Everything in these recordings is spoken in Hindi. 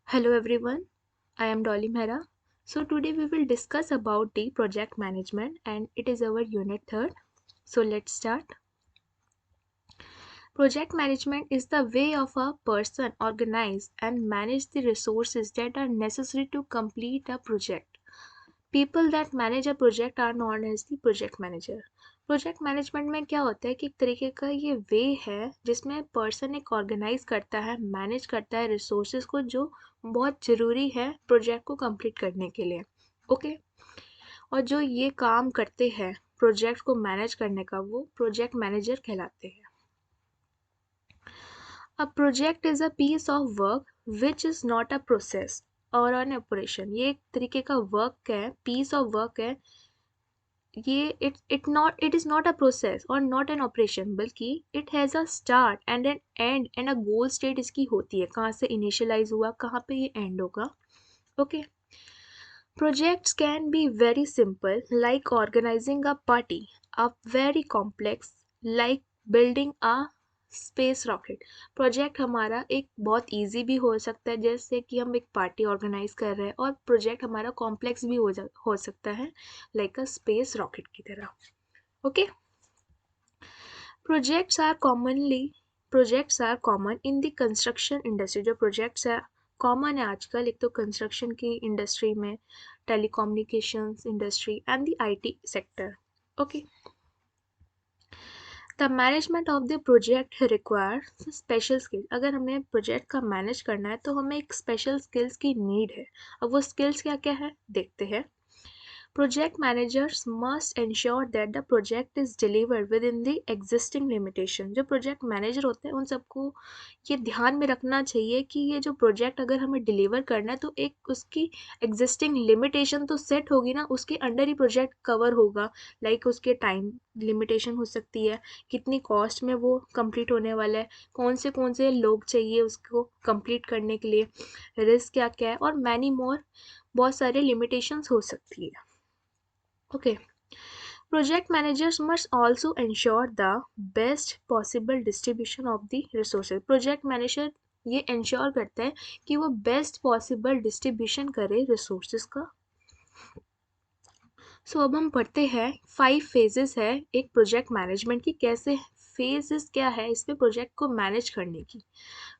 Hello everyone, I am Dolly Mehra. So today we will discuss about the project management and it is our unit 3rd. So let's start. Project management is the way of a person organize and manage the resources that are necessary to complete a project. People that manage a project are known as the project manager. Project management में क्या होता है कि एक तरीके का ये वे है जिसमें पर्सन एक ऑर्गेनाइज करता है, मैनेज करता है रिसोर्सेज को जो बहुत ज़रूरी है प्रोजेक्ट को कंप्लीट करने के लिए। ओके, और जो ये काम करते हैं प्रोजेक्ट को मैनेज करने का वो प्रोजेक्ट मैनेजर कहलाते हैं। A project is a piece of work which is not a process or an operation. ये एक तरीके का वर्क है, पीस ऑफ वर्क है। ये it is not a process or not an operation, बल्कि it has a start and an end and a goal state इसकी होती है, कहाँ से इनिशियलाइज हुआ, कहाँ पे ये एंड होगा। Okay, projects can be very simple like organizing a party, a very complex like building a space rocket. Project हमारा एक बहुत इजी भी हो सकता है, जैसे कि हम एक पार्टी ऑर्गेनाइज कर रहे हैं, और प्रोजेक्ट हमारा कॉम्प्लेक्स भी हो सकता है लाइक अ स्पेस रॉकेट की तरह। Okay, projects are common in the construction industry. जो प्रोजेक्ट्स है कॉमन है आजकल, एक तो कंस्ट्रक्शन की इंडस्ट्री में, telecommunications industry and the IT sector. Okay. The management of the project requires special skill. अगर हमें प्रोजेक्ट का मैनेज करना है तो हमें एक स्पेशल स्किल्स की नीड है। अब वो स्किल्स क्या क्या है देखते हैं। Project managers must ensure that the project is delivered within the existing limitation. जो प्रोजेक्ट मैनेजर होते हैं उन सबको ये ध्यान में रखना चाहिए कि ये जो प्रोजेक्ट अगर हमें डिलीवर करना है तो एक उसकी एग्जिस्टिंग लिमिटेशन तो सेट होगी ना, उसके अंडर ही प्रोजेक्ट कवर होगा। लाइक उसके टाइम लिमिटेशन हो सकती है, कितनी कॉस्ट में वो कंप्लीट होने वाला है, कौन से लोग चाहिए उसको कंप्लीट करने के लिए, रिस्क क्या क्या है, और मैनी मोर, बहुत सारे लिमिटेशंस हो सकती है। Okay. Project managers must also ensure the best possible distribution of the resources. Project manager ये ensure करता है कि वो best possible distribution करे resources का। So अब हम पढ़ते हैं 5 phases है एक project management की, कैसे phases क्या है इसमें प्रोजेक्ट को मैनेज करने की।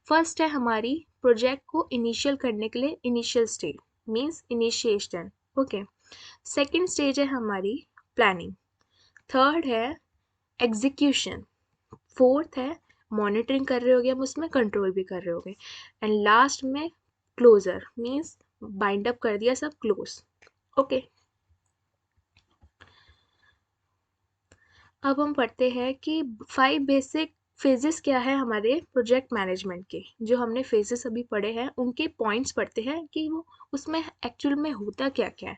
फर्स्ट है हमारी प्रोजेक्ट को इनिशियल करने के लिए initial stage means initiation. Okay, second stage है हमारी प्लानिंग, थर्ड है एग्जीक्यूशन, फोर्थ है मॉनिटरिंग कर रहे होगे हम, उसमें कंट्रोल भी कर रहे होगे, एंड लास्ट में क्लोजर मीन्स बाइंड अप कर दिया सब क्लोज। ओके, अब हम पढ़ते हैं कि 5 बेसिक फेजेस क्या है हमारे प्रोजेक्ट मैनेजमेंट के। जो हमने फेजेस अभी पढ़े हैं उनके पॉइंट्स पढ़ते हैं कि वो उसमें एक्चुअल में होता क्या क्या है।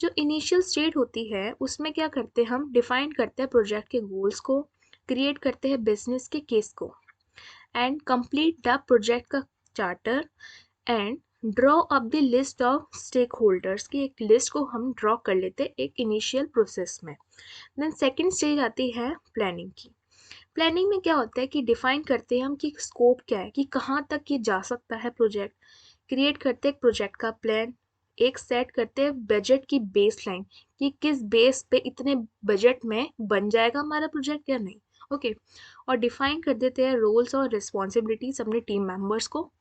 जो इनिशियल स्टेट होती है उसमें क्या करते हैं हम, डिफाइन करते हैं प्रोजेक्ट के गोल्स को, क्रिएट करते हैं बिजनेस के केस को, एंड कंप्लीट द प्रोजेक्ट का charter, and draw up the list of stakeholders की एक लिस्ट को हम ड्रॉ कर लेते हैं एक इनिशियल प्रोसेस में। देन सेकेंड स्टेज आती है प्लानिंग की। प्लानिंग में क्या होता है कि डिफाइन करते हैं हम कि स्कोप क्या है, कि कहाँ तक ये जा सकता है प्रोजेक्ट, क्रिएट करते हैं प्रोजेक्ट का प्लान, एक सेट करते हैं बजट की बेस लाइन कि किस बेस पे इतने बजट में बन जाएगा हमारा प्रोजेक्ट या नहीं। ओके, और डिफाइन कर देते हैं रोल्स और रिस्पॉन्सिबिलिटीज अपने टीम मेंबर्स को।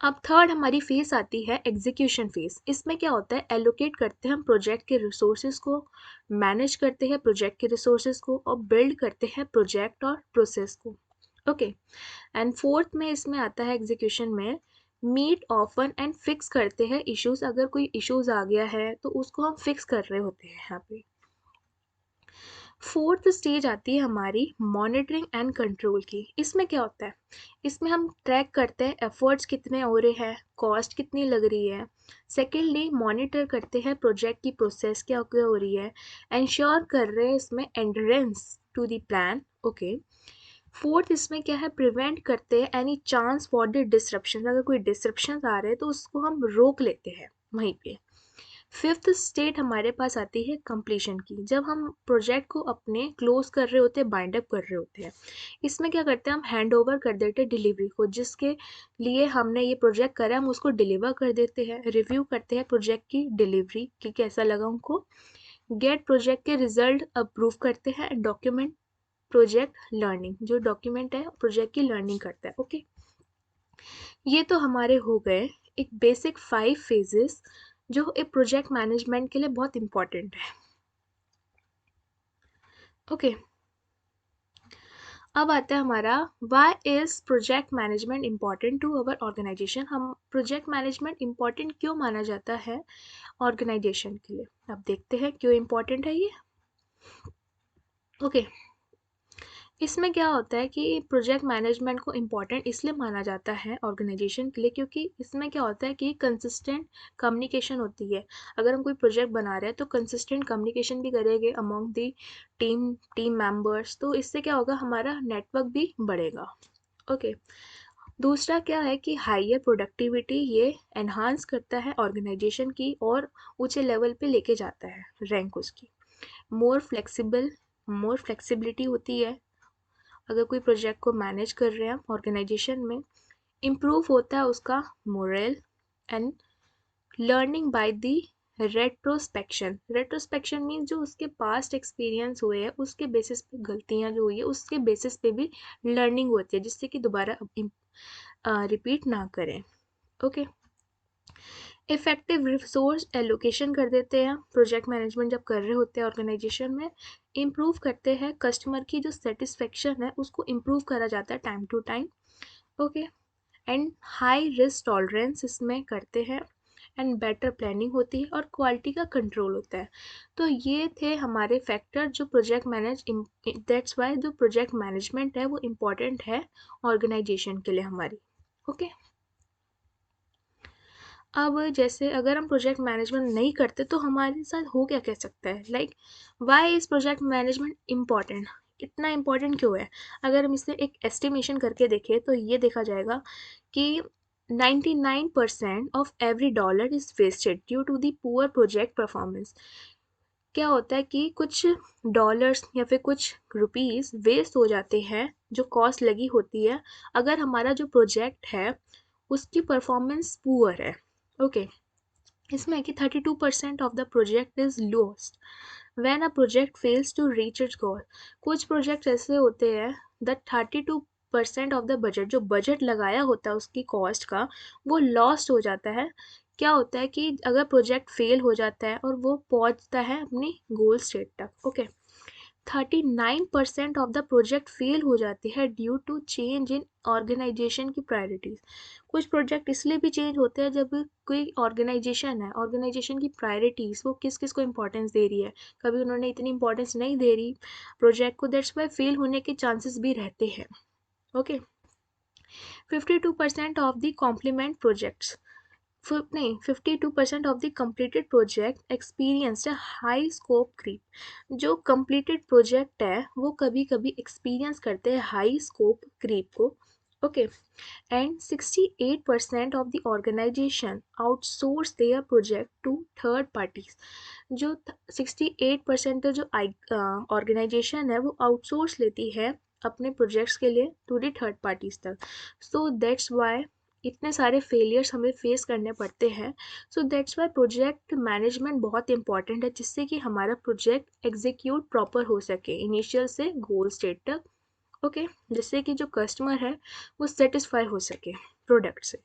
अब थर्ड हमारी फेज आती है एग्जीक्यूशन फेज। इसमें क्या होता है, एलोकेट करते हैं हम प्रोजेक्ट के रिसोर्सेज को, मैनेज करते हैं प्रोजेक्ट के रिसोर्सेज को, और बिल्ड करते हैं प्रोजेक्ट और प्रोसेस को। ओके, एंड फोर्थ में इसमें आता है एग्जीक्यूशन में मीट ऑफन एंड फिक्स करते हैं इश्यूज। अगर कोई इश्यूज आ गया है तो उसको हम फिक्स कर रहे होते हैं यहाँ पे। फोर्थ स्टेज आती है हमारी मॉनिटरिंग एंड कंट्रोल की। इसमें क्या होता है, इसमें हम ट्रैक करते हैं एफर्ट्स कितने हो रहे हैं, कॉस्ट कितनी लग रही है। सेकेंडली मॉनिटर करते हैं प्रोजेक्ट की प्रोसेस क्या क्या हो रही है, इंश्योर कर रहे हैं इसमें adherence to the plan. Okay, fourth इसमें क्या है, प्रिवेंट करते हैं any chance for the disruption. अगर कोई डिसरप्शन आ रहे हैं तो उसको हम रोक लेते हैं वहीं पे। फिफ्थ स्टेट हमारे पास आती है कंप्लीशन की, जब हम प्रोजेक्ट को अपने क्लोज कर रहे होते हैं, बाइंड अप कर रहे होते हैं। इसमें क्या करते हैं, हम हैंड ओवर कर देते हैं डिलीवरी को, जिसके लिए हमने ये प्रोजेक्ट करा हम उसको डिलीवर कर देते हैं। रिव्यू करते हैं प्रोजेक्ट की डिलीवरी कि कैसा लगा उनको। गेट प्रोजेक्ट के रिजल्ट अप्रूव करते हैं। डॉक्यूमेंट प्रोजेक्ट लर्निंग, जो डॉक्यूमेंट है प्रोजेक्ट की लर्निंग करता है। ओके, ये तो हमारे हो गए एक बेसिक 5 फेजेस जो एक प्रोजेक्ट मैनेजमेंट के लिए बहुत इंपॉर्टेंट है। ओके, अब आता है हमारा why is project management important to our organisation. हम प्रोजेक्ट मैनेजमेंट इम्पॉर्टेंट क्यों माना जाता है ऑर्गेनाइजेशन के लिए, अब देखते हैं क्यों इम्पॉर्टेंट है ये। ओके, इसमें क्या होता है कि प्रोजेक्ट मैनेजमेंट को इम्पॉर्टेंट इसलिए माना जाता है ऑर्गेनाइजेशन के लिए क्योंकि इसमें क्या होता है कि कंसिस्टेंट कम्युनिकेशन होती है। अगर हम कोई प्रोजेक्ट बना रहे हैं तो कंसिस्टेंट कम्युनिकेशन भी करेंगे अमॉन्ग दी टीम मेंबर्स, तो इससे क्या होगा, हमारा नेटवर्क भी बढ़ेगा। ओके, दूसरा क्या है कि हायर प्रोडक्टिविटी, ये एनहांस करता है ऑर्गेनाइजेशन की और ऊंचे लेवल पे लेके जाता है रैंक उसकी। मोर फ्लेक्सिबिलिटी होती है अगर कोई प्रोजेक्ट को मैनेज कर रहे हैं ऑर्गेनाइजेशन में। इम्प्रूव होता है उसका moral and learning by the retrospection means जो उसके पास्ट एक्सपीरियंस हुए हैं उसके बेसिस पे गलतियां जो हुई है उसके बेसिस पे भी लर्निंग होती है, जिससे कि दोबारा रिपीट ना करें। ओके, इफेक्टिव रिसोर्स एलोकेशन कर देते हैं प्रोजेक्ट मैनेजमेंट जब कर रहे होते हैं ऑर्गेनाइजेशन में। इम्प्रूव करते हैं कस्टमर की जो सेटिस्फेक्शन है उसको इम्प्रूव करा जाता है time to time. Okay, and high risk tolerance इसमें करते हैं एंड बेटर प्लानिंग होती है और क्वालिटी का कंट्रोल होता है। तो ये थे हमारे फैक्टर जो दैट्स वाई जो प्रोजेक्ट मैनेजमेंट है वो इम्पॉर्टेंट है ऑर्गेनाइजेशन के लिए हमारी। ओके, अब जैसे अगर हम प्रोजेक्ट मैनेजमेंट नहीं करते तो हमारे साथ हो क्या कह सकता है, like why is project management important, इतना इम्पॉर्टेंट क्यों है। अगर हम इसे एक एस्टिमेशन करके देखें तो ये देखा जाएगा कि 99% of every dollar is wasted due to the poor project performance. क्या होता है कि कुछ डॉलर्स या फिर कुछ रुपीस वेस्ट हो जाते हैं जो कॉस्ट लगी होती है अगर हमारा जो प्रोजेक्ट है उसकी परफॉर्मेंस पुअर है। ओके, इसमें कि 32% of the project is lost when a project fails to reach its goal. कुछ प्रोजेक्ट ऐसे होते हैं दैट 32% ऑफ द बजट, जो बजट लगाया होता है उसकी कॉस्ट का, वो लॉस्ट हो जाता है। क्या होता है कि अगर प्रोजेक्ट फेल हो जाता है और वो पहुंचता है अपनी गोल स्टेट तक। Okay, 39% of the project fail हो जाती है due to change in organisation की प्रायोरिटीज। कुछ प्रोजेक्ट इसलिए भी चेंज होते हैं जब कोई ऑर्गेनाइजेशन है, ऑर्गेनाइजेशन की प्रायोरिटीज वो किस किस को इंपॉर्टेंस दे रही है, कभी उन्होंने इतनी इंपॉर्टेंस नहीं दे रही प्रोजेक्ट को, दैट्स वाई फेल होने के चांसेस भी रहते हैं। Okay, 52% of the complement projects, नहीं 52% of the completed project experienced a high scope creep। जो completed प्रोजेक्ट है वो कभी कभी एक्सपीरियंस करते हैं हाई स्कोप क्रीप को। Okay, and 68% of the organisation outsource their project to third parties. जो 68% जो ऑर्गेनाइजेशन है वो आउटसोर्स लेती है अपने प्रोजेक्ट्स के लिए टू दी थर्ड पार्टीज तक। सो दैट्स वाई इतने सारे फेलियर्स हमें फेस करने पड़ते हैं। So that's why project management बहुत इंपॉर्टेंट है, जिससे कि हमारा प्रोजेक्ट एग्जीक्यूट प्रॉपर हो सके इनिशियल से गोल स्टेट तक। ओके, जिससे कि जो कस्टमर है वो सेटिस्फाई हो सके प्रोडक्ट से।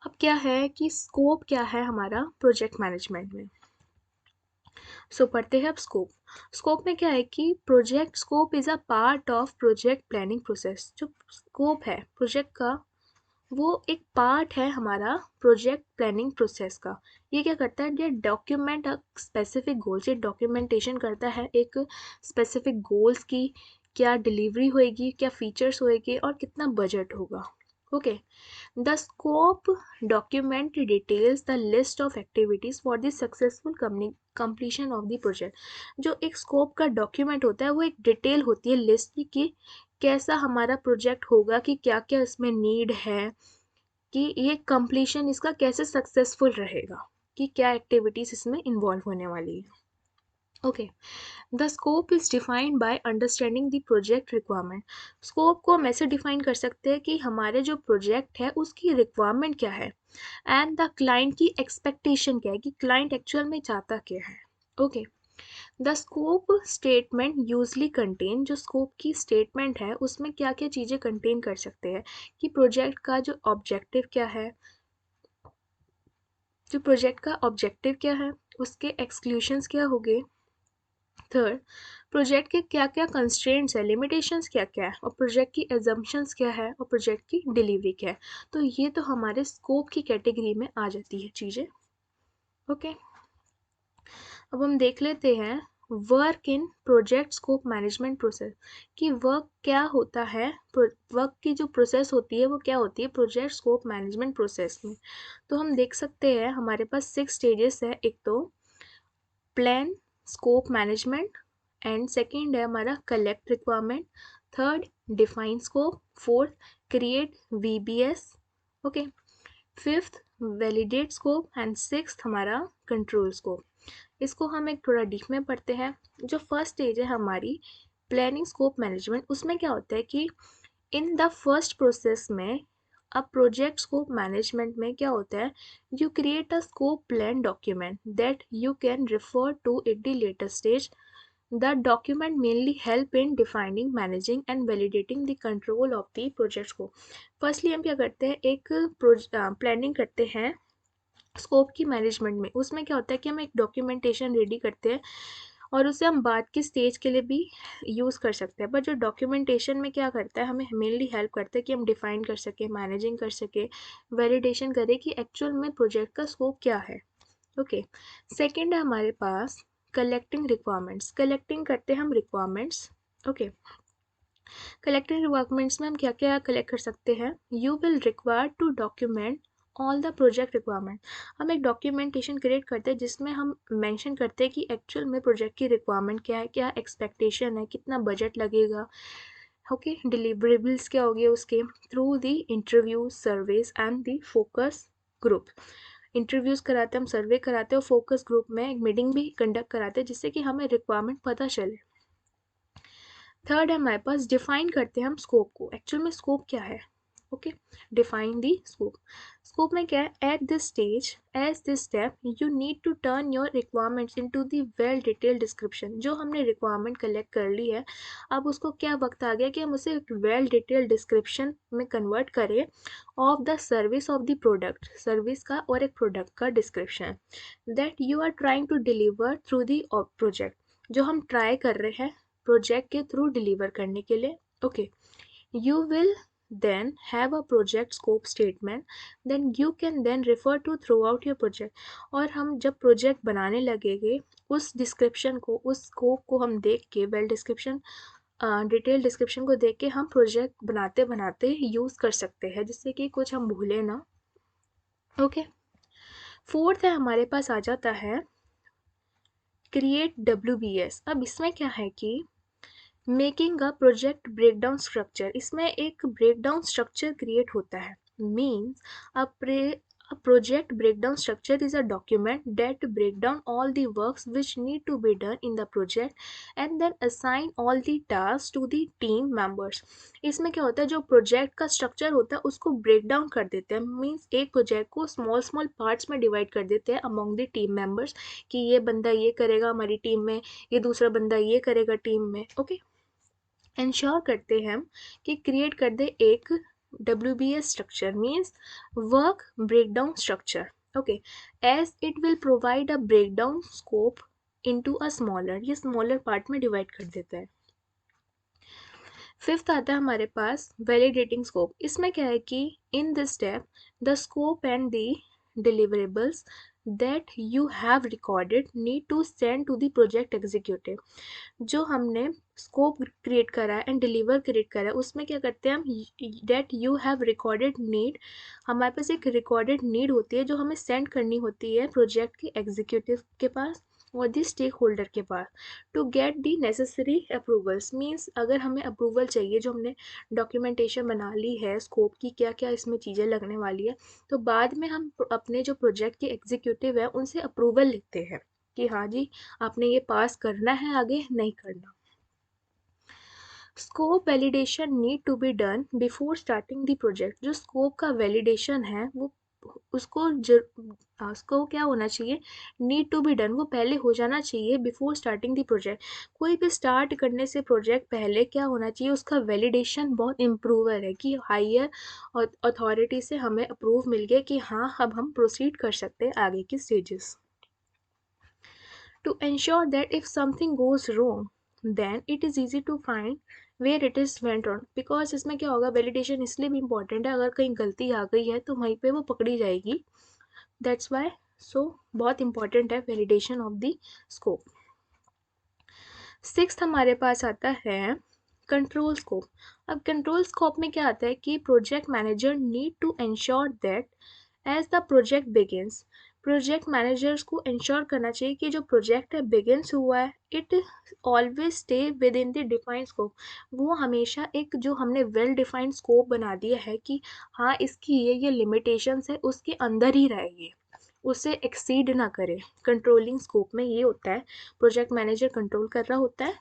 अब क्या है कि स्कोप क्या है हमारा प्रोजेक्ट मैनेजमेंट में। सो पढ़ते हैं अब स्कोप। स्कोप में क्या है कि project scope is a part of project planning process. जो स्कोप है प्रोजेक्ट का वो एक पार्ट है हमारा प्रोजेक्ट प्लानिंग प्रोसेस का। ये क्या करता है, ये डॉक्यूमेंट स्पेसिफिक गोल्स, ये डॉक्यूमेंटेशन करता है एक स्पेसिफिक गोल्स की, क्या डिलीवरी होएगी, क्या फीचर्स होएगी और कितना बजट होगा। Okay, the scope document details the list of activities for the successful completion of the project. जो एक स्कोप का डॉक्यूमेंट होता है वो एक डिटेल होती है लिस्ट की कि कैसा हमारा प्रोजेक्ट होगा, कि क्या क्या इसमें नीड है, कि ये कंप्लीशन इसका कैसे सक्सेसफुल रहेगा। कि क्या एक्टिविटीज़ इसमें इन्वॉल्व होने वाली है। Okay, the scope is defined by understanding the project requirement. Scope को हम ऐसे डिफाइन कर सकते हैं कि हमारे जो प्रोजेक्ट है उसकी रिक्वायरमेंट क्या है एंड द क्लाइंट की एक्सपेक्टेशन क्या है कि क्लाइंट एक्चुअल में चाहता क्या है। Okay, the scope statement usually contain, जो स्कोप की स्टेटमेंट है उसमें क्या क्या चीज़ें कंटेन कर सकते हैं कि प्रोजेक्ट का जो ऑब्जेक्टिव क्या है, जो प्रोजेक्ट का ऑब्जेक्टिव क्या है, उसके एक्सक्लूशंस क्या होंगे। थर्ड, प्रोजेक्ट के क्या क्या कंस्ट्रेंट्स है, लिमिटेशंस क्या क्या है, और प्रोजेक्ट की एजम्पशंस क्या है, और प्रोजेक्ट की डिलीवरी क्या है। तो ये तो हमारे स्कोप की कैटेगरी में आ जाती है चीज़ें। ओके, अब हम देख लेते हैं work in project scope management process, कि वर्क क्या होता है, वर्क की जो प्रोसेस होती है वो क्या होती है प्रोजेक्ट स्कोप मैनेजमेंट प्रोसेस में। तो हम देख सकते हैं हमारे पास 6 स्टेजेस है। एक तो plan scope management, and second है हमारा collect requirement, third define scope, fourth create VBS, okay, fifth validate scope, and sixth हमारा कंट्रोल स्कोप। इसको हम एक थोड़ा डीप में पढ़ते हैं। जो फर्स्ट स्टेज है हमारी प्लानिंग स्कोप मैनेजमेंट, उसमें क्या होता है कि इन द फर्स्ट प्रोसेस में, अब प्रोजेक्ट स्कोप मैनेजमेंट में क्या होता है, you create a scope plan document that you can refer to at the later stage. The document mainly help in defining, managing and validating the control of the project scope. Firstly हम क्या करते हैं, एक प्लानिंग करते हैं स्कोप की मैनेजमेंट में। उसमें क्या होता है कि हम एक डॉक्यूमेंटेशन रेडी करते हैं और उसे हम बाद के स्टेज के लिए भी यूज़ कर सकते हैं। पर जो डॉक्यूमेंटेशन में क्या करता है, हमें मेनली हेल्प करता है कि हम डिफाइन कर सकें, मैनेजिंग कर सकें, वैलिडेशन करें कि एक्चुअल में प्रोजेक्ट का स्कोप क्या है। ओके, सेकेंड है हमारे पास कलेक्टिंग रिक्वायरमेंट्स। कलेक्टिंग करते हैं हम रिक्वायरमेंट्स। ओके, कलेक्टिंग रिक्वायरमेंट्स में हम क्या क्या कलेक्ट कर सकते हैं, you will require to document all the project requirement. हम एक डॉक्यूमेंटेशन क्रिएट करते हैं जिसमें हम मेंशन करते हैं कि एक्चुअल में प्रोजेक्ट की रिक्वायरमेंट क्या है, क्या एक्सपेक्टेशन है, कितना बजट लगेगा, ओके, डिलीवरेबल्स क्या होगी उसके, through the interview surveys and the focus group. Interviews कराते हैं, हम सर्वे कराते हैं और फोकस ग्रुप में एक मीटिंग भी कंडक्ट कराते हैं जिससे कि हमें रिक्वायरमेंट पता चले। थर्ड है हमारे पास डिफाइन करते हैं हम स्कोप को, एक्चुअल में स्कोप क्या है। Okay, define the scope. Scope में क्या है, at this stage as this step you need to turn your requirements into the well detailed description. जो हमने रिक्वायरमेंट कलेक्ट कर ली है, अब उसको क्या वक्त आ गया कि हम उसे एक वेल डिटेल्ड डिस्क्रिप्शन में कन्वर्ट करें of the service of the product, service का और एक प्रोडक्ट का description that you are trying to deliver through the project, जो हम ट्राई कर रहे हैं प्रोजेक्ट के थ्रू डिलीवर करने के लिए। Okay, you will then have a project scope statement, then you can then refer to throughout your project। और हम जब प्रोजेक्ट बनाने लगेंगे उस डिस्क्रिप्शन को, उस स्कोप को हम देख के, वेल डिस्क्रिप्शन, डिटेल डिस्क्रिप्शन को देख के हम प्रोजेक्ट बनाते बनाते यूज़ कर सकते हैं जिससे कि कुछ हम भूलें ना। ओके, फोर्थ है हमारे पास आ जाता है क्रिएट WBS। अब इसमें क्या है कि making a project breakdown structure, इसमें एक ब्रेकडाउन स्ट्रक्चर क्रिएट होता है। Means a project breakdown structure is a document that break down all the works which need to be done in the project and then assign all the tasks to the team members। इसमें क्या होता है, जो प्रोजेक्ट का स्ट्रक्चर होता है उसको ब्रेक डाउन कर देते हैं। मीन्स एक प्रोजेक्ट को स्मॉल स्मॉल पार्ट्स में डिवाइड कर देते हैं अमॉन्ग द टीम मेंबर्स, कि ये बंदा ये करेगा हमारी टीम में, ये दूसरा बंदा ये करेगा टीम में। ओके, इंश्योर करते हैं हम कि क्रिएट कर दे एक WBS structure, means work breakdown structure. Okay, as it will provide a breakdown scope into a smaller, ये स्मॉलर पार्ट में डिवाइड कर देता है। फिफ्थ आता है हमारे पास वैलिडेटिंग स्कोप। इसमें क्या है कि in this step the scope and the deliverables that you have recorded need to send to the project executive. जो हमने स्कोप क्रिएट करा है एंड डिलीवर क्रिएट करा है उसमें क्या करते हैं हम, that you have recorded need, हमारे पास एक रिकॉर्डेड नीड होती है जो हमें सेंड करनी होती है प्रोजेक्ट के एग्जीक्यूटिव के पास। और दी स्टेक होल्डर के पास to get the necessary approvals. Means अगर हमें अप्रूवल चाहिए, जो हमने डॉक्यूमेंटेशन बना ली है स्कोप की, क्या क्या इसमें चीज़ें लगने वाली है, तो बाद में हम अपने जो प्रोजेक्ट के एग्जीक्यूटिव है उनसे अप्रूवल लेते हैं कि हाँ जी आपने ये पास करना है, आगे नहीं करना। Scope validation need to be done before starting the project. जो स्कोप का वैलिडेशन है वो उसको क्या होना चाहिए, नीड टू बी डन, वो पहले हो जाना चाहिए बिफोर स्टार्टिंग द प्रोजेक्ट। कोई भी स्टार्ट करने से प्रोजेक्ट पहले क्या होना चाहिए, उसका वैलिडेशन बहुत इम्प्रूवर है कि हायर अथॉरिटी से हमें अप्रूव मिल गया कि हाँ अब हम प्रोसीड कर सकते हैं आगे की stages. To ensure that if something goes wrong, then it is easy to find where it is went wrong. Because इसमें क्या होगा, वैलिडेशन इसलिए भी इम्पॉर्टेंट है, अगर कहीं गलती आ गई है तो वहीं पे वो पकड़ी जाएगी। दैट्स वाई सो बहुत इंपॉर्टेंट है validation of the scope. Sixth हमारे पास आता है कंट्रोल स्कोप। अब कंट्रोल स्कोप में क्या आता है कि project manager need to ensure that as the project begins, project managers को इंश्योर करना चाहिए कि जो प्रोजेक्ट है बिगिंस हुआ है, it always stay within the defined scope. वो हमेशा एक जो हमने वेल डिफाइंड स्कोप बना दिया है कि हाँ इसकी ये लिमिटेशंस है, उसके अंदर ही रहे ये, उसे एक्सीड ना करे। कंट्रोलिंग स्कोप में ये होता है, प्रोजेक्ट मैनेजर कंट्रोल कर रहा होता है।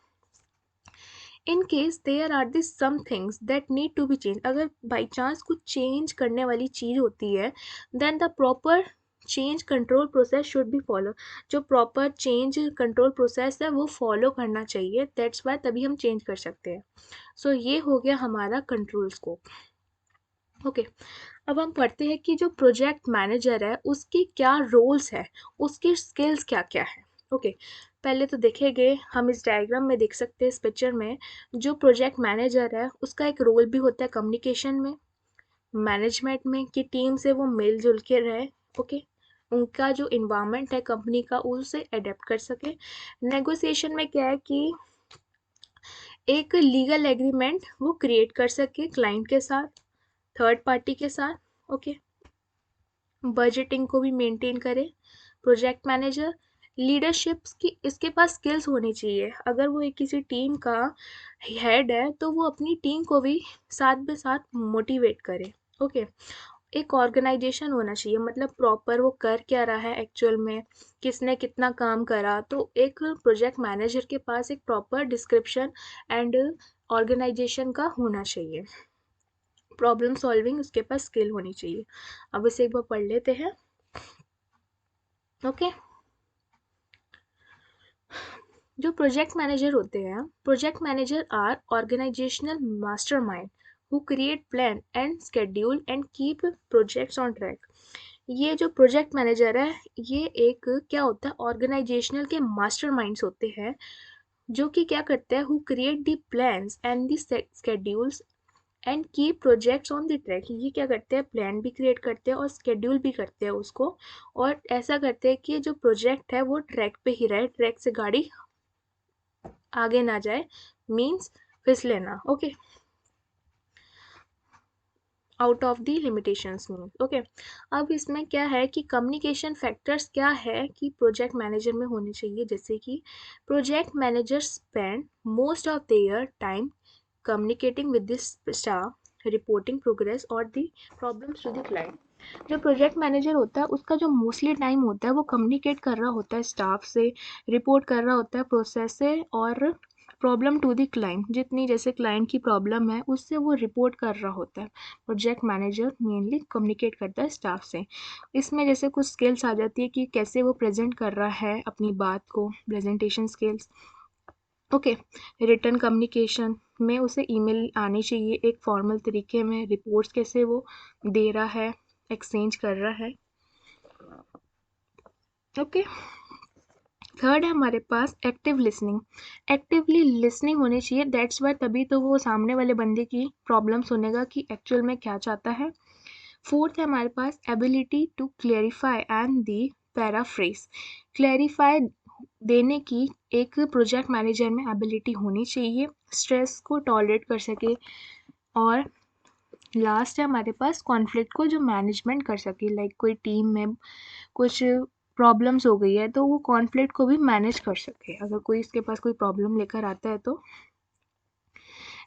In case there are this some things that need to be change, अगर बाई चांस कुछ चेंज करने वाली चीज़ होती है, then the proper change control process should be follow. जो प्रॉपर चेंज कंट्रोल प्रोसेस है वो फॉलो करना चाहिए, दैट्स वाई तभी हम चेंज कर सकते हैं। सो ये हो गया हमारा कंट्रोल स्कोप। ओके, अब हम पढ़ते हैं कि जो प्रोजेक्ट मैनेजर है उसकी क्या रोल्स है, उसकी स्किल्स क्या क्या है। ओके, पहले तो देखेंगे हम इस डायग्राम में देख सकते हैं, इस पिक्चर में जो प्रोजेक्ट मैनेजर है उसका एक रोल भी होता है कम्युनिकेशन में, मैनेजमेंट में, कि टीम से वो मिल जुल के रहे। ओके, उनका जो इन्वायरमेंट है कंपनी का उसे अडेप्ट कर सके। नेगोशिएशन में क्या है कि एक लीगल एग्रीमेंट वो क्रिएट कर सके क्लाइंट के साथ, थर्ड पार्टी के साथ। ओके, बजटिंग को भी मेंटेन करे प्रोजेक्ट मैनेजर। लीडरशिप की इसके पास स्किल्स होनी चाहिए, अगर वो एक किसी टीम का हेड है तो वो अपनी टीम को भी साथ में साथ मोटिवेट करे। ओके, एक ऑर्गेनाइजेशन होना चाहिए, मतलब प्रॉपर वो कर क्या रहा है एक्चुअल में, किसने कितना काम करा, तो एक प्रोजेक्ट मैनेजर के पास एक प्रॉपर डिस्क्रिप्शन एंड ऑर्गेनाइजेशन का होना चाहिए। प्रॉब्लम सॉल्विंग उसके पास स्किल होनी चाहिए। अब इसे एक बार पढ़ लेते हैं। ओके, जो प्रोजेक्ट मैनेजर होते हैं, project manager are organisational mastermind who create plan and schedule and keep projects on track. ये जो प्रोजेक्ट मैनेजर है ये एक क्या होता है, ऑर्गेनाइजेशनल के मास्टरमाइंड्स होते हैं, जो कि क्या करते हैं, who create the plans and the schedules and keep projects on the track. ये क्या करते हैं, प्लान भी क्रिएट करते हैं और स्केड्यूल भी करते हैं उसको, और ऐसा करते हैं कि जो प्रोजेक्ट है वो ट्रैक पे ही रहे, ट्रैक से गाड़ी आगे ना जाए, मीन्स फिसले ना। Okay, out of the limitations means. Okay, अब इसमें क्या है कि कम्युनिकेशन फैक्टर्स क्या है कि प्रोजेक्ट मैनेजर में होने चाहिए, जैसे कि project manager spend most of their time communicating with this staff, reporting progress और the problems to the client. जो प्रोजेक्ट मैनेजर होता है उसका जो मोस्टली टाइम होता है वो कम्युनिकेट कर रहा होता है स्टाफ से, रिपोर्ट कर रहा होता है प्रोसेस से, और प्रॉब्लम टू द क्लाइंट, जितनी जैसे क्लाइंट की प्रॉब्लम है उससे वो रिपोर्ट कर रहा होता है। प्रोजेक्ट मैनेजर मेनली कम्युनिकेट करता है स्टाफ से। इसमें जैसे कुछ स्किल्स आ जाती है कि कैसे वो प्रेजेंट कर रहा है अपनी बात को, presentation skills. Okay, return communication में उसे ईमेल आनी चाहिए एक फॉर्मल तरीके में, रिपोर्ट्स कैसे वो दे रहा है, एक्सचेंज कर रहा है। ओके, थर्ड है हमारे पास एक्टिव लिसनिंग। एक्टिवली लिसनिंग होनी चाहिए, दैट्स वाई तभी तो वो सामने वाले बंदे की प्रॉब्लम सुनेगा कि एक्चुअल में क्या चाहता है। फोर्थ है हमारे पास ability to clarify and the paraphrase. Clarify देने की एक प्रोजेक्ट मैनेजर में एबिलिटी होनी चाहिए, स्ट्रेस को टॉलरेट कर सके। और लास्ट है हमारे पास कॉन्फ्लिक्ट को जो मैनेजमेंट कर सके, लाइक कोई टीम में कुछ प्रॉब्लम्स हो गई है तो वो कॉन्फ्लिक्ट को भी मैनेज कर सके अगर कोई इसके पास कोई प्रॉब्लम लेकर आता है तो।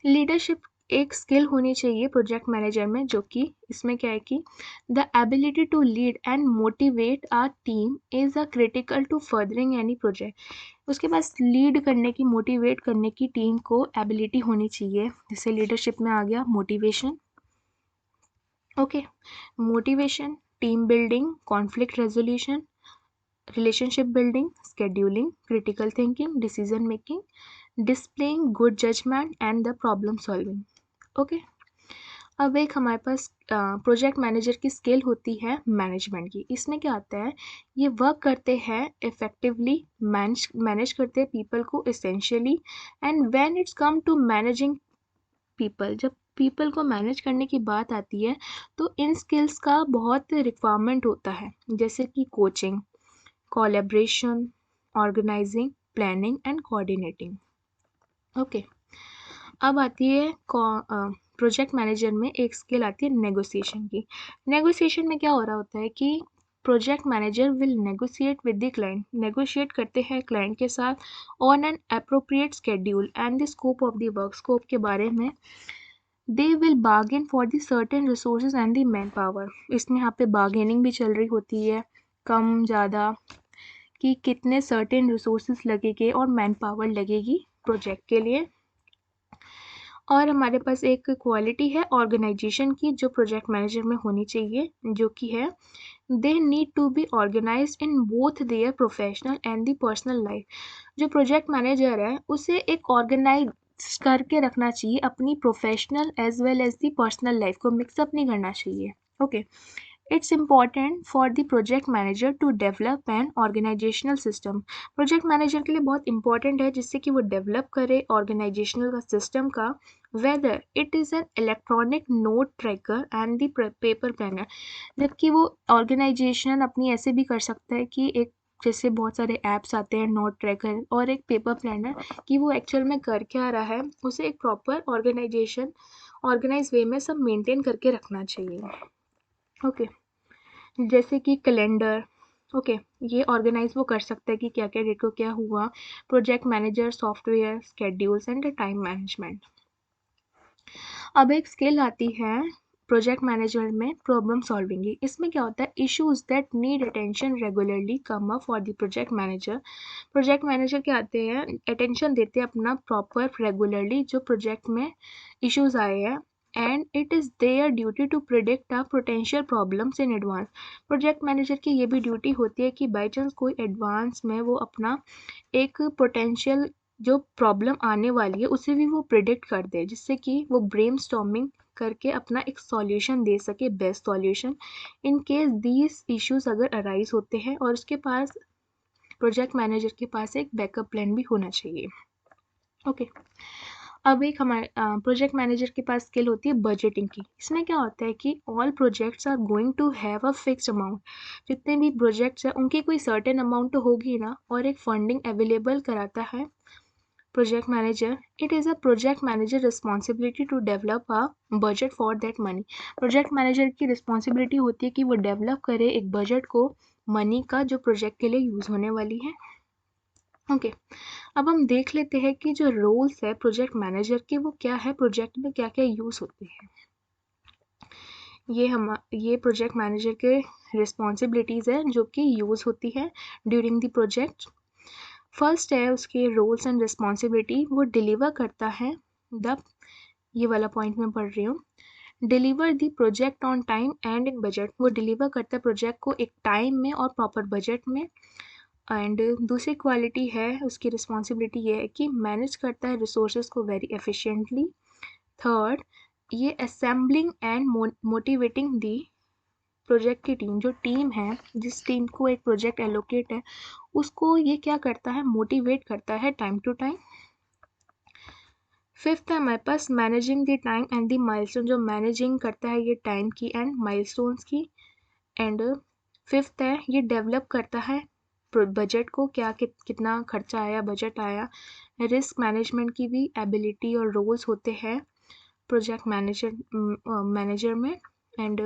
लीडरशिप एक स्किल होनी चाहिए प्रोजेक्ट मैनेजर में, जो कि इसमें क्या है कि the ability to lead and motivate our team is a critical to furthering any project. उसके पास लीड करने की, मोटिवेट करने की टीम को एबिलिटी होनी चाहिए। जैसे लीडरशिप में आ गया motivation, okay, motivation, team building, conflict resolution, relationship building, scheduling, critical thinking, decision making, displaying good judgment and the problem solving. Okay, अब एक हमारे पास प्रोजेक्ट मैनेजर की स्किल होती है मैनेजमेंट की। इसमें क्या आता है, ये वर्क करते हैं इफेक्टिवली, मैनेज करते हैं पीपल को essentially, and when it's come to managing people, जब पीपल को मैनेज करने की बात आती है तो इन स्किल्स का बहुत रिक्वायरमेंट होता है, जैसे कि coaching, collaboration, organizing, planning and coordinating. Okay, अब आती है प्रोजेक्ट मैनेजर में एक स्किल आती है नेगोशिएशन की। नेगोशिएशन में क्या हो रहा होता है कि project manager will negotiate with the client, negotiate करते हैं क्लाइंट के साथ on an appropriate schedule and the scope of the work, scope के बारे में। They will bargain for the certain resources and the man power, इसमें यहाँ पे बार्गेनिंग भी चल रही होती है, कम ज़्यादा, कि कितने सर्टेन रिसोर्सेज लगेंगे और मैन पावर लगेगी प्रोजेक्ट के लिए। और हमारे पास एक क्वालिटी है ऑर्गेनाइजेशन की जो प्रोजेक्ट मैनेजर में होनी चाहिए, जो कि है they need to be organized in both their professional and the personal life. जो प्रोजेक्ट मैनेजर है उसे एक ऑर्गेनाइज करके रखना चाहिए, अपनी professional as well as the personal life को मिक्सअप नहीं करना चाहिए। Okay, it's important for the project manager to develop an organizational system. Project manager के लिए बहुत इंपॉर्टेंट है जिससे कि वो डेवलप करे ऑर्गेनाइजेशनल का सिस्टम का, whether it is an electronic note tracker and the paper planner. जबकि वो ऑर्गेनाइजेशन अपनी ऐसे भी कर सकता है कि एक, जैसे बहुत सारे ऐप्स आते हैं नोट ट्रैकर और एक पेपर प्लानर, कि वो एक्चुअल में कर क्या रहा है उसे एक प्रॉपर ऑर्गेनाइजेशन, ऑर्गेनाइज वे में सब मेंटेन करके रखना चाहिए। ओके, जैसे कि कैलेंडर, ओके, ये ऑर्गेनाइज वो कर सकता है कि क्या क्या डेट को क्या हुआ, project manager software, schedules and time management. अब एक स्किल आती है प्रोजेक्ट मैनेजमेंट में प्रॉब्लम सॉल्विंग की। इसमें क्या होता है, issues that need attention regularly come up for the project manager. Project manager क्या आते हैं, अटेंशन देते हैं अपना प्रॉपर रेगुलरली जो प्रोजेक्ट में इश्यूज आए हैं, and it is their duty to predict a potential problems in advance. Project manager की ये भी ड्यूटी होती है कि बाई चांस कोई एडवांस में वो अपना एक पोटेंशियल जो प्रॉब्लम आने वाली है उसे भी वो प्रिडिक्ट कर दे, जिससे कि वो ब्रेनस्टॉर्मिंग करके अपना एक सॉल्यूशन दे सके, best solution in case these issues अगर अराइज होते हैं, और उसके पास, प्रोजेक्ट मैनेजर के पास एक बैकअप प्लान भी होना चाहिए। ओके, अब एक हमारे प्रोजेक्ट मैनेजर के पास स्किल होती है बजटिंग की। इसमें क्या होता है कि all projects are going to have a fixed amount, जितने भी प्रोजेक्ट्स हैं उनकी कोई सर्टेन अमाउंट तो होगी ना, और एक फंडिंग अवेलेबल कराता है project manager. It is a project manager responsibility to develop a budget for that money. Project manager की रिस्पॉन्सिबिलिटी होती है कि वो डेवलप करे एक बजट को, मनी का, जो प्रोजेक्ट के लिए यूज़ होने वाली है। ओके, अब हम देख लेते हैं कि जो रोल्स है प्रोजेक्ट मैनेजर के वो क्या है, प्रोजेक्ट में क्या क्या यूज़ होते हैं। ये प्रोजेक्ट मैनेजर के रिस्पॉन्सिबिलिटीज़ है जो कि यूज़ होती है ड्यूरिंग द प्रोजेक्ट। फर्स्ट है उसके रोल्स एंड रिस्पॉन्सिबिलिटी, वो डिलीवर करता है द, ये वाला पॉइंट मैं पढ़ रही हूँ, deliver the project on time and in budget. वो डिलीवर करता है प्रोजेक्ट को एक टाइम में और प्रॉपर बजट में। एंड दूसरी क्वालिटी है उसकी रिस्पॉन्सिबिलिटी ये है कि मैनेज करता है रिसोर्सेज को वेरी एफिशिएंटली। थर्ड, ये assembling and motivating the project की टीम, जो टीम है जिस टीम को एक प्रोजेक्ट एलोकेट है उसको ये क्या करता है, मोटिवेट करता है टाइम टू टाइम। फिफ्थ है हमारे पास managing the time and the milestone, जो मैनेजिंग करता है ये टाइम की एंड माइलस्टोन्स की। एंड फिफ्थ है ये डेवलप करता है बजट को, क्या कितना खर्चा आया, बजट आया। रिस्क मैनेजमेंट की भी एबिलिटी और रोल्स होते हैं प्रोजेक्ट मैनेजर में। एंड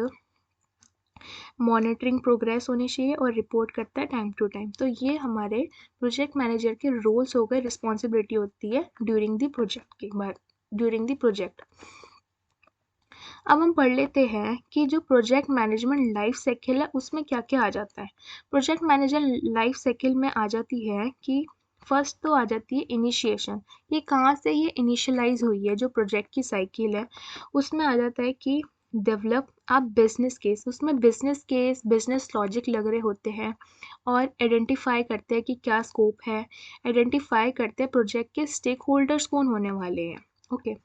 मॉनिटरिंग प्रोग्रेस होनी चाहिए और रिपोर्ट करता है टाइम टू टाइम। तो ये हमारे प्रोजेक्ट मैनेजर के रोल्स हो गए, रिस्पॉन्सिबिलिटी होती है ड्यूरिंग द प्रोजेक्ट के बाद, ड्यूरिंग द प्रोजेक्ट। अब हम पढ़ लेते हैं कि जो प्रोजेक्ट मैनेजमेंट लाइफ साइकिल है उसमें क्या क्या आ जाता है। प्रोजेक्ट मैनेजर लाइफ साइकिल में आ जाती है कि फर्स्ट तो आ जाती है इनिशिएशन, ये कहाँ से ये इनिशियलाइज हुई है जो प्रोजेक्ट की साइकिल है। उसमें आ जाता है कि डेवलप आप बिजनेस केस, उसमें बिजनेस केस बिजनेस लॉजिक लग रहे होते हैं और आइडेंटिफाई करते हैं कि क्या स्कोप है, आइडेंटिफाई करते हैं प्रोजेक्ट के स्टेक होल्डर्स कौन होने वाले हैं। ओके,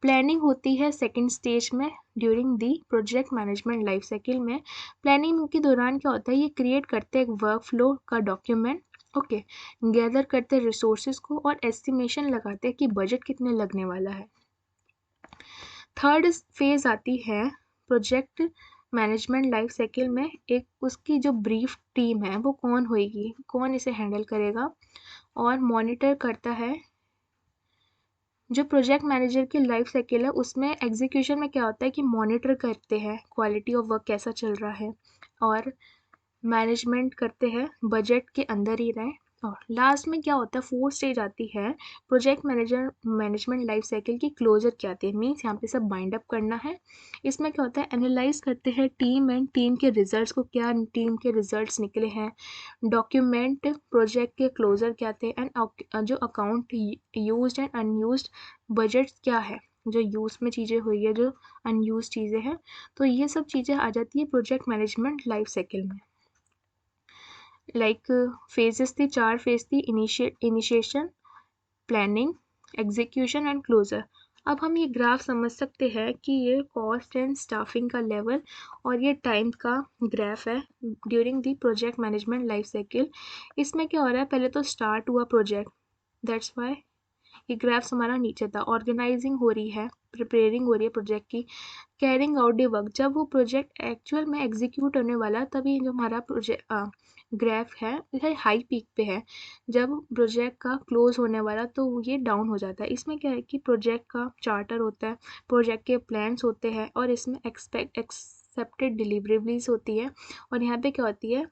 प्लानिंग होती है सेकंड स्टेज में during the project management life cycle में। प्लानिंग के दौरान क्या होता है, ये क्रिएट करते हैं एक वर्क फ्लो का डॉक्यूमेंट। ओके, गैदर करते हैं रिसोर्सेज को और एस्टिमेशन लगाते हैं कि बजट कितने लगने वाला है। थर्ड फेज आती है प्रोजेक्ट मैनेजमेंट लाइफ साइकिल में, एक उसकी जो ब्रीफ टीम है वो कौन होएगी, कौन इसे हैंडल करेगा और मॉनिटर करता है। जो प्रोजेक्ट मैनेजर की लाइफ साइकिल है उसमें एग्जीक्यूशन में क्या होता है कि मॉनिटर करते हैं क्वालिटी ऑफ वर्क कैसा चल रहा है और मैनेजमेंट करते हैं बजट के अंदर ही रहे। और लास्ट में क्या होता है, फोर्थ स्टेज आती है project manager management life cycle की क्लोजर क्या आती है, मीन्स यहाँ पे सब बाइंड अप करना है। इसमें क्या होता है, एनालाइज करते हैं टीम एंड टीम के रिजल्ट्स को, क्या टीम के रिजल्ट्स निकले हैं, डॉक्यूमेंट प्रोजेक्ट के क्लोजर क्या थे एंड जो account used and unused budget क्या है, जो यूज़ में चीज़ें हुई है, जो अनयूज चीज़ें हैं। तो ये सब चीज़ें आ जाती है प्रोजेक्ट मैनेजमेंट लाइफ साइकिल में। लाइक फेजेस थी, 4 फेज थी, initiation, planning, execution and closure. अब हम ये ग्राफ समझ सकते हैं कि ये कॉस्ट एंड स्टाफिंग का लेवल और ये टाइम का ग्राफ है during the project management life cycle. इसमें क्या हो रहा है, पहले तो स्टार्ट हुआ प्रोजेक्ट, दैट्स वाई ये ग्राफ्स हमारा नीचे था। ऑर्गेनाइजिंग हो रही है, प्रिपेयरिंग हो रही है प्रोजेक्ट की, कैरिंग आउट द वर्क, जब वो प्रोजेक्ट एक्चुअल में एग्जीक्यूट होने वाला तभी जो हमारा प्रोजेक्ट ग्राफ है यह हाई पीक पे है। जब प्रोजेक्ट का क्लोज होने वाला तो ये डाउन हो जाता है। इसमें क्या है कि प्रोजेक्ट का चार्टर होता है, प्रोजेक्ट के प्लान्स होते हैं और इसमें एक्सेप्टेड डिलीवरेबल्स होती है और यहाँ पे क्या होती है,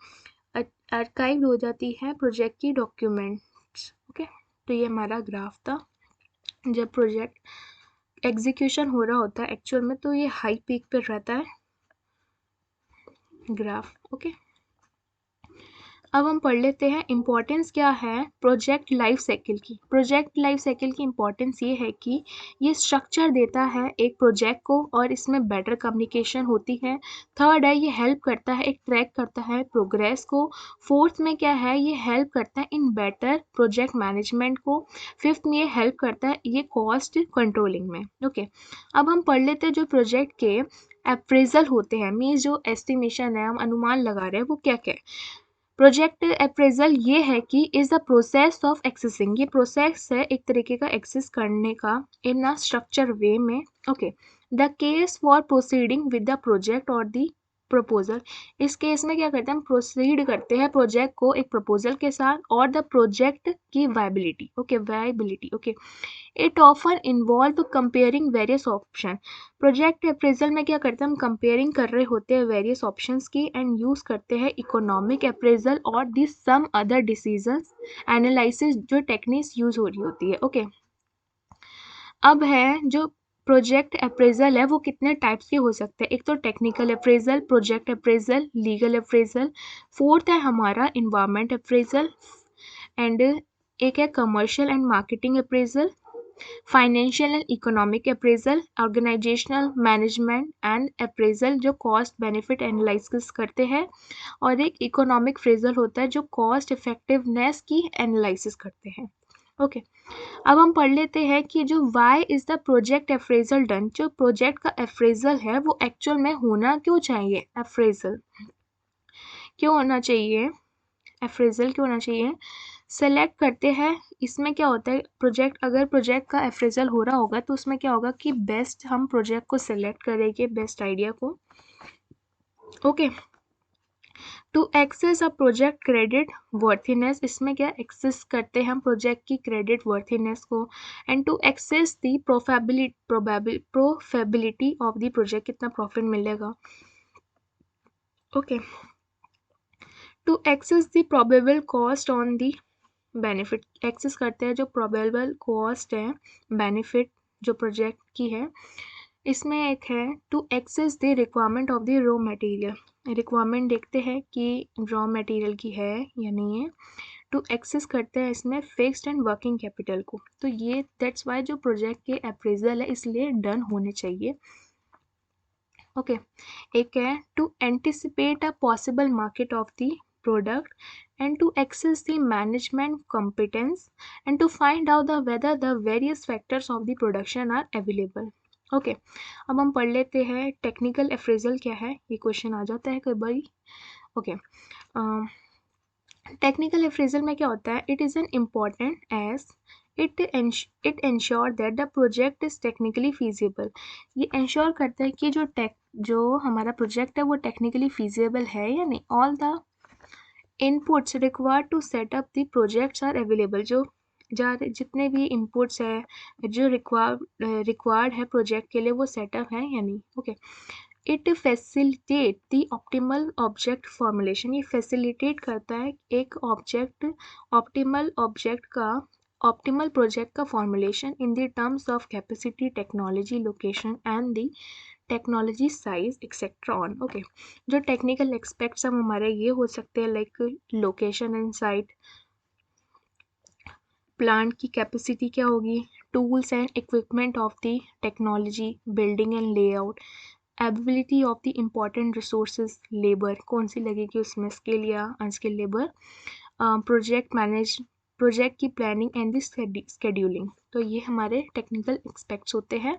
आर्काइव हो जाती है प्रोजेक्ट की डॉक्यूमेंट्स। ओके, तो ये हमारा ग्राफ था जब प्रोजेक्ट एग्जीक्यूशन हो रहा होता है एक्चुअल में, तो ये हाई पीक पे रहता है ग्राफ। ओके, अब हम पढ़ लेते हैं इम्पोर्टेंस क्या है प्रोजेक्ट लाइफ साइकिल की। प्रोजेक्ट लाइफ साइकिल की इम्पोर्टेंस ये है कि ये स्ट्रक्चर देता है एक प्रोजेक्ट को और इसमें बेटर कम्युनिकेशन होती है। थर्ड है, ये हेल्प करता है, एक ट्रैक करता है प्रोग्रेस को। फोर्थ में क्या है, ये हेल्प करता है इन बेटर प्रोजेक्ट मैनेजमेंट को। फिफ्थ में ये हेल्प करता है ये कॉस्ट कंट्रोलिंग में। ओके, अब हम पढ़ लेते हैं जो प्रोजेक्ट के अप्रेजल होते हैं, मीन्स जो एस्टिमेशन है, हम अनुमान लगा रहे हैं, वो क्या क्या है। प्रोजेक्ट अप्रेजल ये है कि is the process of accessing, ये प्रोसेस है एक तरीके का एक्सेस करने का इन अ स्ट्रक्चर वे में। Okay, the case for proceeding with the project और द प्रपोजल, इस केस में क्या करते हैं, हम प्रोसीड करते हैं प्रोजेक्ट को एक प्रपोजल के साथ और द प्रोजेक्ट की viability. Okay, viability. Okay, it often involve comparing various option. Project appraisal में क्या करते हैं, हम कंपेयरिंग कर रहे होते हैं वेरियस ऑप्शंस की एंड यूज़ करते हैं इकोनॉमिक अप्रेजल और this some other decisions analysis, जो टेक्निक्स यूज़ हो रही होती है। ओके, अब है जो प्रोजेक्ट अप्रेजल है वो कितने टाइप्स के हो सकते हैं। एक तो technical appraisal, project appraisal, legal appraisal. Fourth है हमारा इन्वायरमेंट अप्रेजल एंड एक है commercial and marketing appraisal, financial and economic appraisal, organizational management and appraisal जो कॉस्ट बेनिफिट एनालिसिस करते हैं, और एक इकोनॉमिक अप्रेजल होता है जो कॉस्ट इफेक्टिवनेस की एनालिसिस करते हैं। ओके, अब हम पढ़ लेते हैं कि जो why is the project appraisal done, जो प्रोजेक्ट का अप्रेजल है वो एक्चुअल में होना क्यों चाहिए, अप्रेजल क्यों होना चाहिए, अप्रेजल क्यों होना चाहिए। सेलेक्ट करते हैं, इसमें क्या होता है, प्रोजेक्ट अगर प्रोजेक्ट का अप्रेजल हो रहा होगा तो उसमें क्या होगा कि बेस्ट हम प्रोजेक्ट को सिलेक्ट करेंगे, बेस्ट आइडिया को। Okay, to access a project creditworthiness, इसमें क्या एक्सेस करते हैं हम प्रोजेक्ट की क्रेडिट वर्थीनेस को and to access the profitability of the project, कितना प्रॉफिट मिलेगा। Okay, to access the probable cost on the benefit, access करते हैं जो प्रोबेबल कॉस्ट है बेनिफिट जो प्रोजेक्ट की है। इसमें एक है to access the requirement of the raw material, requirement देखते हैं कि रॉ मटेरियल की है या नहीं है। टू एक्सेस करते हैं इसमें फिक्स्ड एंड वर्किंग कैपिटल को, तो ये दैट्स वाई जो प्रोजेक्ट के अप्रेजल है इसलिए डन होने चाहिए। ओके, एक है to anticipate a possible market of the product and to access the management competence and to find out whether the various factors of the production are available. Okay, अब हम पढ़ लेते हैं टेक्निकल अप्रेजल क्या है, ये क्वेश्चन आ जाता है कभी। ओके, टेक्निकल अप्रेजल में क्या होता है, it is an important as it ensure that the project is technically feasible, ये एंश्योर करता है कि जो हमारा प्रोजेक्ट है वो टेक्निकली फीजिबल है या नहीं। All the inputs required to set up the projects are available, जो जितने भी इनपुट्स है जो रिक्वायर्ड है प्रोजेक्ट के लिए वो सेटअप है या नहीं। Okay, it facilitate the optimal object formulation, ये फैसिलिटेट करता है एक ऑप्टिमल ऑब्जेक्ट का ऑप्टिमल प्रोजेक्ट का formulation in the terms of capacity, technology, location and the technology size etcetera on. Okay, जो टेक्निकल एक्सपेक्ट्स हम हमारे ये हो सकते हैं like location and site, plant की कैपेसिटी क्या होगी, tools and equipment of the technology, building and layout, ability of the important resources, labour कौन सी लगेगी उसमें, स्किल या अनस्किल लेबर, प्रोजेक्ट की प्लानिंग एंड द स्केड्यूलिंग। तो ये हमारे टेक्निकल एक्सपेक्ट्स होते हैं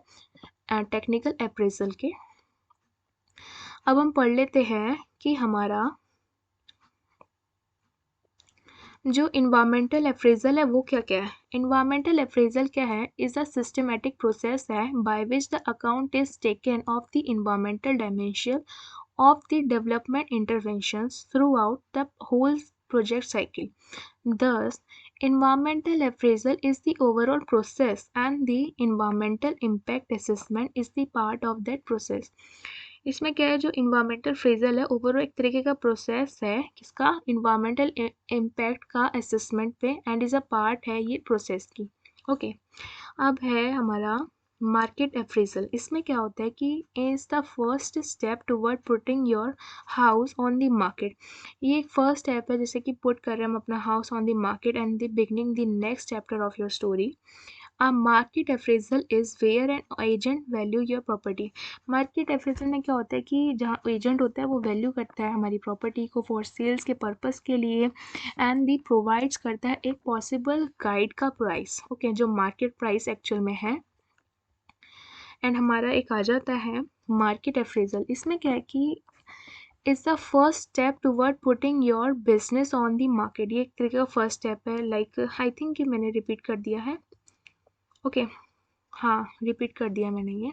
टेक्निकल अप्रेजल के। अब हम पढ़ लेते हैं कि हमारा जो इन्वायरमेंटल अप्रेजल है वो क्या क्या है। इन्वायरमेंटल अप्रेजल क्या है, इज़ अ सिस्टमेटिक प्रोसेस है by which the account is taken of the environmental dimension of the development interventions throughout the whole project cycle. Thus, environmental appraisal is the overall process and the environmental impact assessment is the part of that process. इसमें क्या है, जो इन्वायरमेंटल फ्रेजल है ओवरऑल एक तरीके का प्रोसेस है किसका, इन्वायरमेंटल इम्पैक्ट का असेसमेंट पे एंड इज़ अ पार्ट है ये प्रोसेस की। ओके, अब है हमारा मार्केट अप्रेजल। इसमें क्या होता है कि is the first step toward putting your house on the market, ये एक फर्स्ट स्टेप है जैसे कि पुट कर रहे हैं हम अपना house on the market and the beginning the next chapter of your story. A market appraisal is where an agent value your property. Market appraisal में क्या होता है कि जहाँ एजेंट होता है वो वैल्यू करता है हमारी प्रॉपर्टी को फॉर सेल्स के पर्पस के लिए एंड दी प्रोवाइड्स करता है एक पॉसिबल गाइड का प्राइस। ओके, जो मार्केट प्राइस एक्चुअल में है। एंड हमारा एक आ जाता है मार्केट अप्रेजल। इसमें क्या है कि is the first step toward putting your business on the market, ये एक तरीके का फर्स्ट स्टेप है। लाइक आई थिंक कि मैंने रिपीट कर दिया है। ओके, हाँ रिपीट कर दिया मैंने ये।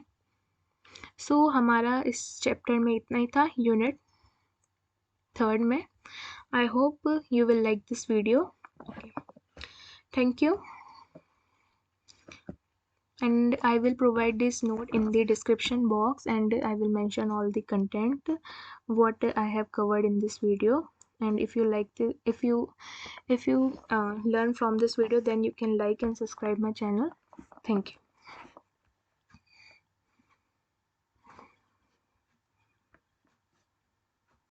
सो हमारा इस चैप्टर में इतना ही था, यूनिट 3 में। I hope you will like this video. Okay, thank you and I will provide this note in the description box and I will mention all the content what I have covered in this video. And if you like the if you learn from this video, then you can like and subscribe my channel. Thank you.